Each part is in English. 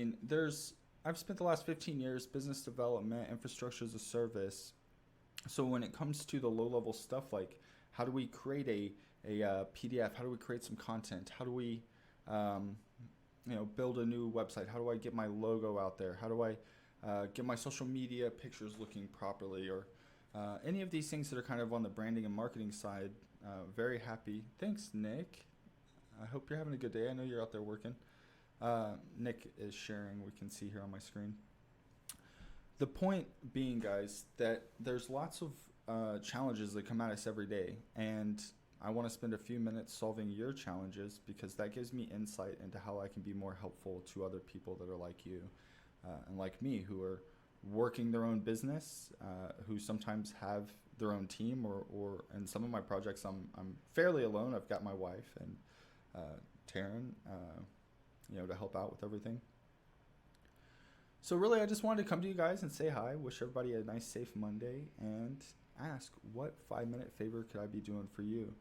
mean, I've spent the last 15 years business development, infrastructure as a service. So when it comes to the low level stuff, like how do we create a PDF? How do we create some content? How do we, um, build a new website? How do I get my logo out there? How do I get my social media pictures looking properly? Or any of these things that are kind of on the branding and marketing side. Very happy. Thanks, Nick. I hope you're having a good day. I know you're out there working. Nick is sharing. We can see here on my screen. The point being, guys, that there's lots of challenges that come at us every day, and I want to spend a few minutes solving your challenges because that gives me insight into how I can be more helpful to other people that are like you and like me, who are working their own business, who sometimes have their own team, or in some of my projects, I'm fairly alone. I've got my wife and Taryn, to help out with everything. So really, I just wanted to come to you guys and say hi, wish everybody a nice, safe Monday, and ask what 5-minute favor could I be doing for you.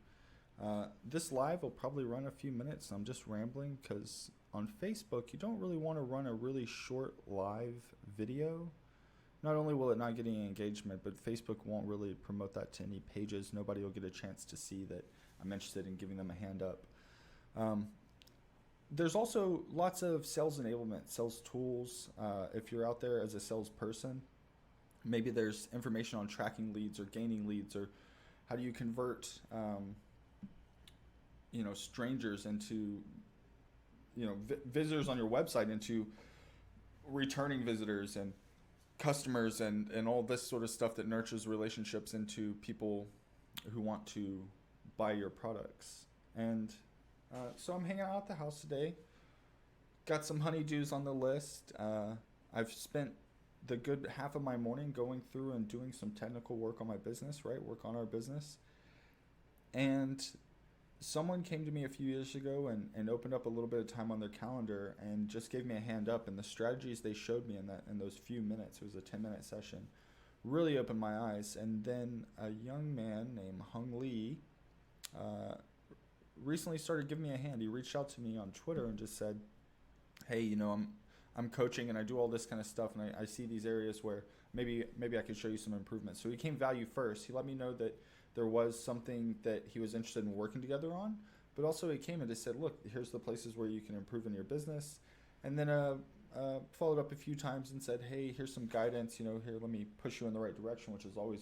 This live will probably run a few minutes. I'm just rambling because on Facebook, you don't really want to run a really short live video. Not only will it not get any engagement, but Facebook won't really promote that to any pages. Nobody will get a chance to see that I'm interested in giving them a hand up. There's also lots of sales enablement, sales tools. If you're out there as a salesperson, maybe there's information on tracking leads or gaining leads, or how do you convert, strangers into, visitors on your website into returning visitors and customers and all this sort of stuff that nurtures relationships into people who want to buy your products. And so I'm hanging out at the house today. Got some honeydews on the list. I've spent the good half of my morning going through and doing some technical work on my business, right? Work on our business. And someone came to me a few years ago and opened up a little bit of time on their calendar and just gave me a hand up. And the strategies they showed me in those few minutes, it was a 10-minute session, really opened my eyes. And then a young man named Hung Lee recently started giving me a hand. He reached out to me on Twitter and just said, hey, I'm coaching and I do all this kind of stuff, and I see these areas where maybe I could show you some improvements. So he came value first. He let me know that there was something that he was interested in working together on, but also he came and just said, look, here's the places where you can improve in your business. And then followed up a few times and said, hey, here's some guidance, here, let me push you in the right direction, which is always great.